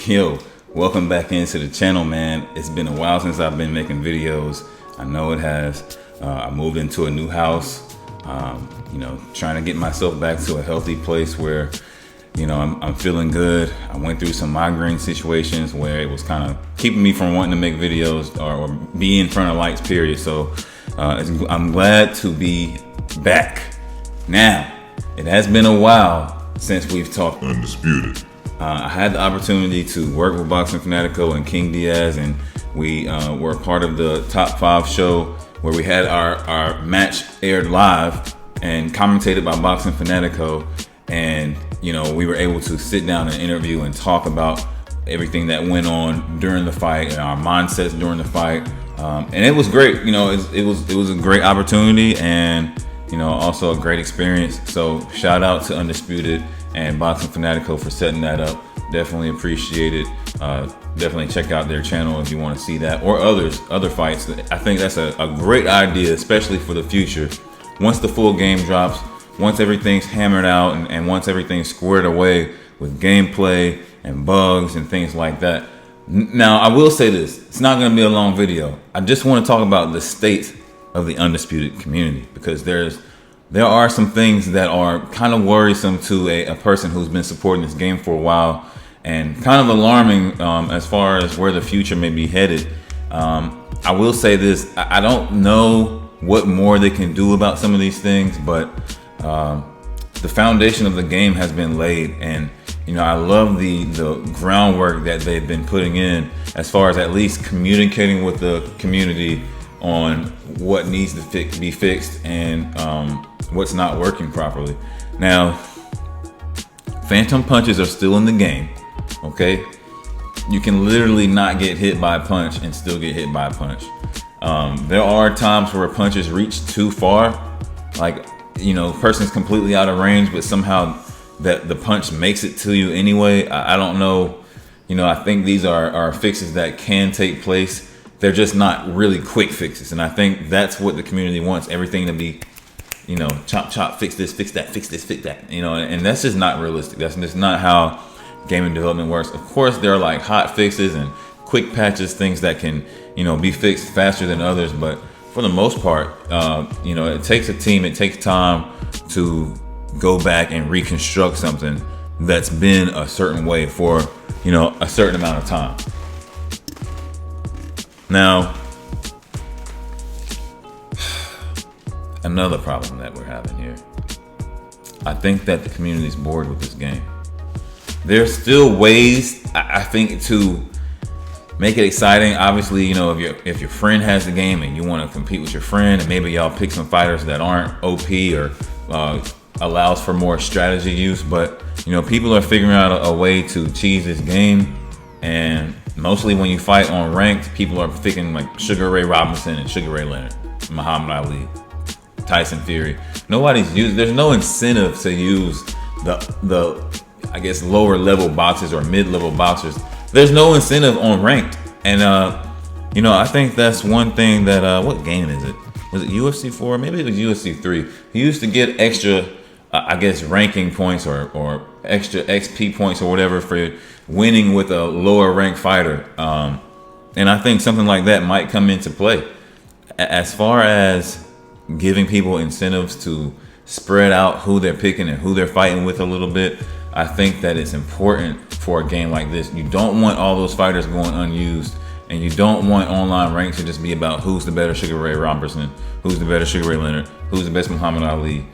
Yo, welcome back into the channel, man. It's been a while since I've been making videos. I know it has. I moved into a new house, trying to get myself back to a healthy place where, I'm feeling good. I went through some migraine situations where it was kind of keeping me from wanting to make videos or be in front of lights, period. So I'm glad to be back. Now, it has been a while since we've talked Undisputed. I had the opportunity to work with Boxing Fanatico and King Diaz, and we were part of the Top 5 show where we had our match aired live and commentated by Boxing Fanatico. And, we were able to sit down and interview and talk about everything that went on during the fight and our mindsets during the fight. And it was great. It was a great opportunity and, also a great experience. So shout out to Undisputed and Boxing Fanatico for setting that up. Definitely appreciate it. Definitely check out their channel if you want to see that or other fights. I think that's a great idea, especially for the future. Once the full game drops, once everything's hammered out and once everything's squared away with gameplay and bugs and things like that. Now, I will say this. It's not going to be a long video. I just want to talk about the state of the Undisputed community because there are some things that are kind of worrisome to a person who's been supporting this game for a while and kind of alarming as far as where the future may be headed. I will say this. I don't know what more they can do about some of these things, but the foundation of the game has been laid, and I love the groundwork that they've been putting in as far as at least communicating with the community on what needs to be fixed and what's not working properly. Now, phantom punches are still in the game, okay? You can literally not get hit by a punch and still get hit by a punch. There are times where punches reach too far, like, person's completely out of range, but somehow that the punch makes it to you anyway. I don't know. I think these are fixes that can take place. They're just not really quick fixes. And I think that's what the community wants. Everything to be, chop, chop, fix this, fix that, fix this, fix that, and that's just not realistic. That's just not how gaming development works. Of course, there are like hot fixes and quick patches, things that can, be fixed faster than others. But for the most part, it takes a team, it takes time to go back and reconstruct something that's been a certain way for, a certain amount of time. Now, another problem that we're having here. I think that the community's bored with this game. There's still ways, I think, to make it exciting. Obviously, if your friend has the game and you want to compete with your friend, and maybe y'all pick some fighters that aren't OP or allows for more strategy use. But people are figuring out a way to cheese this game, and mostly when you fight on ranked, people are picking like Sugar Ray Robinson and Sugar Ray Leonard, Muhammad Ali, Tyson Fury. There's no incentive to use the I guess lower level boxers or mid-level boxers. There's no incentive on ranked. And I think that's one thing that what game is it? Was it UFC 4? Maybe it was UFC 3. He used to get extra ranking points or extra XP points or whatever for winning with a lower ranked fighter. And I think something like that might come into play. As far as giving people incentives to spread out who they're picking and who they're fighting with a little bit, I think that it's important for a game like this. You don't want all those fighters going unused, and you don't want online ranks to just be about who's the better Sugar Ray Robinson, who's the better Sugar Ray Leonard, who's the best Muhammad Ali.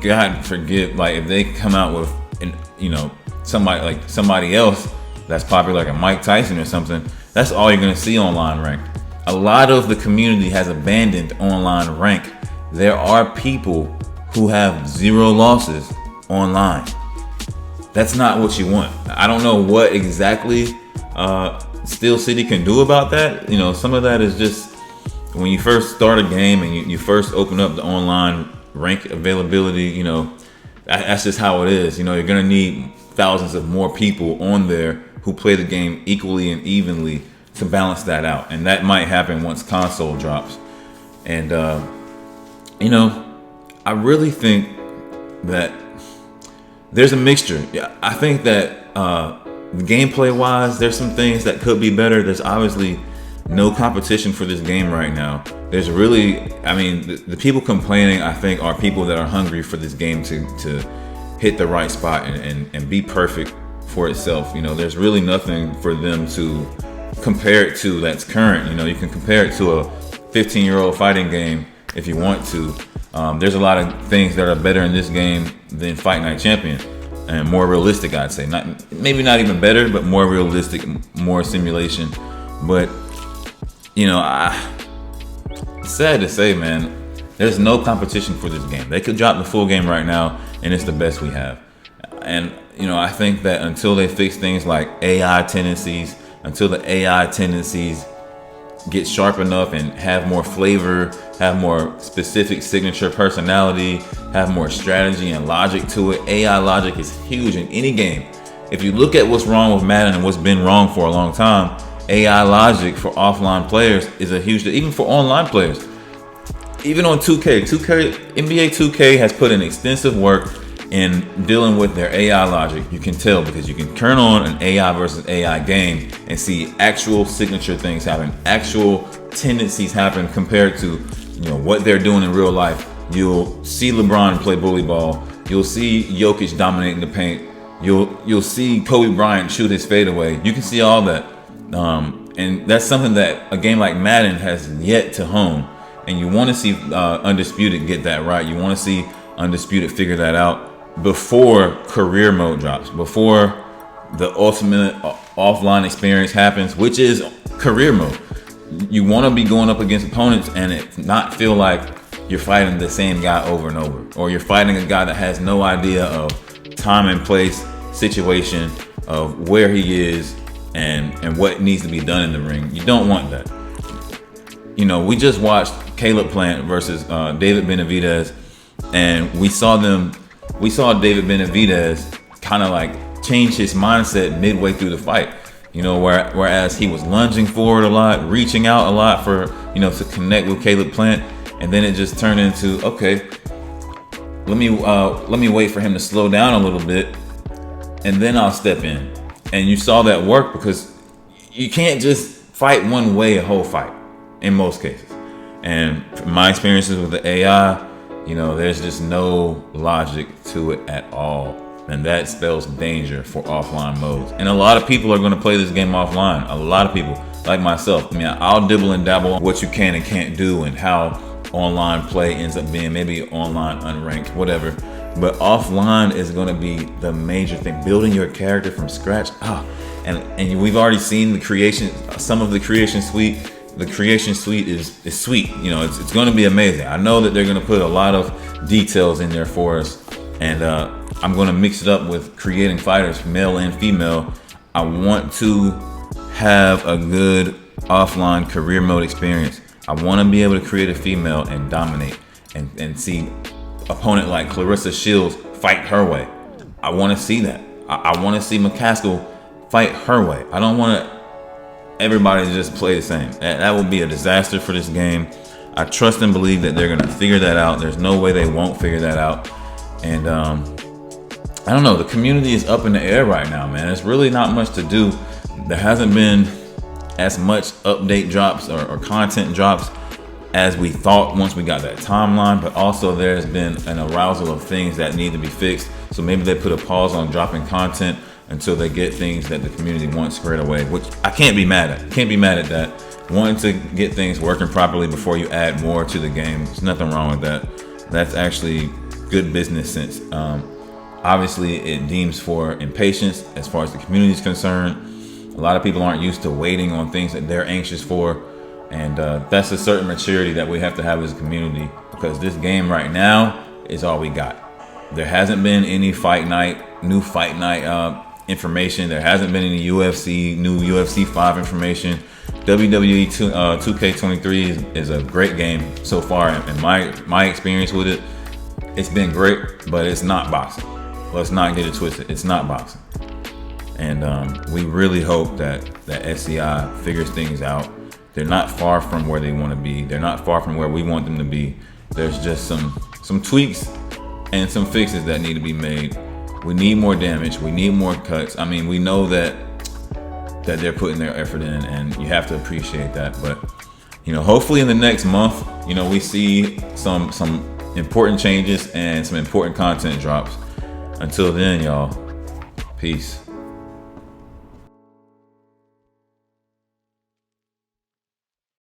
God forgive, like if they come out with, somebody else that's popular, like a Mike Tyson or something, that's all you're gonna see online ranked. A lot of the community has abandoned online rank. There are people who have 0 losses online. That's not what you want. I don't know what exactly Steel City can do about that. Some of that is just when you first start a game and you first open up the online rank availability, that's just how it is. You're gonna need thousands of more people on there who play the game equally and evenly to balance that out. And that might happen once console drops. And I really think that there's a mixture. Yeah, I think that gameplay wise, there's some things that could be better. There's obviously no competition for this game right now. There's really, I mean, the people complaining, I think, are people that are hungry for this game to hit the right spot and be perfect for itself. You know, there's really nothing for them to compare it to that's current. You know, you can compare it to a 15-year-old fighting game if you want to. There's a lot of things that are better in this game than Fight Night Champion, and more realistic, I'd say. Maybe not even better, but more realistic, more simulation. But you know, sad to say, man, there's no competition for this game. They could drop the full game right now, and it's the best we have. And you know, I think that until they fix things like AI tendencies, until the AI tendencies get sharp enough and have more flavor, have more specific signature personality, have more strategy and logic to it. AI logic is huge in any game. If you look at what's wrong with Madden and what's been wrong for a long time, AI logic for offline players is a huge, even for online players. Even on 2K, NBA 2K has put in extensive work in dealing with their AI logic. You can tell because you can turn on an AI versus AI game and see actual signature things happen, actual tendencies happen compared to, you know, what they're doing in real life. You'll see LeBron play bully ball. You'll see Jokic dominating the paint. You'll see Kobe Bryant shoot his fadeaway. You can see all that, and that's something that a game like Madden has yet to hone. And you want to see Undisputed get that right. You want to see Undisputed figure that out before career mode drops, before the ultimate offline experience happens, which is career mode. You want to be going up against opponents and it not feel like you're fighting the same guy over and over, or you're fighting a guy that has no idea of time and place, situation, of where he is and what needs to be done in the ring. You don't want that. You know, we just watched Caleb Plant versus David Benavidez, and we saw David Benavidez kind of like change his mindset midway through the fight. You know, whereas he was lunging forward a lot, reaching out a lot for, you know, to connect with Caleb Plant, and then it just turned into, okay, let me wait for him to slow down a little bit, and then I'll step in. And you saw that work because you can't just fight one way a whole fight in most cases. And from my experiences with the AI, you know, there's just no logic to it at all. And that spells danger for offline modes. And a lot of people are going to play this game offline. A lot of people, like myself. I mean, I'll dibble and dabble on what you can and can't do and how online play ends up being, maybe online unranked, whatever. But offline is going to be the major thing. Building your character from scratch. And we've already seen the creation, some of the creation suite. The creation suite is sweet. You know, it's going to be amazing. I know that they're going to put a lot of details in there for us, and I'm going to mix it up with creating fighters, male and female. I want to have a good offline career mode experience. I want to be able to create a female and dominate and see opponent like Clarissa Shields fight her way. I want to see that. I want to see McCaskill fight her way. I don't want to everybody just play the same. That would be a disaster for this game. I trust and believe that they're going to figure that out. There's no way they won't figure that out. And I don't know, the community is up in the air right now, man. There's really not much to do. There hasn't been as much update drops or content drops as we thought once we got that timeline, but also there's been an arousal of things that need to be fixed. So maybe they put a pause on dropping content until they get things that the community wants squared away, which I can't be mad at. Can't be mad at that. Wanting to get things working properly before you add more to the game, there's nothing wrong with that. That's actually good business sense. Obviously, it deems for impatience as far as the community is concerned. A lot of people aren't used to waiting on things that they're anxious for, and that's a certain maturity that we have to have as a community, because this game right now is all we got. There hasn't been any new fight night information. There hasn't been any new UFC 5 information. WWE 2K23 is a great game so far, and my experience with it, it's been great, but it's not boxing. Let's not get it twisted. It's not boxing. And we really hope that SCI figures things out. They're not far from where they want to be. They're not far from where we want them to be. There's just some tweaks and some fixes that need to be made We need more damage. We need more cuts. I mean, we know that they're putting their effort in, and you have to appreciate that. But hopefully in the next month, we see some important changes and some important content drops. Until then, y'all, peace.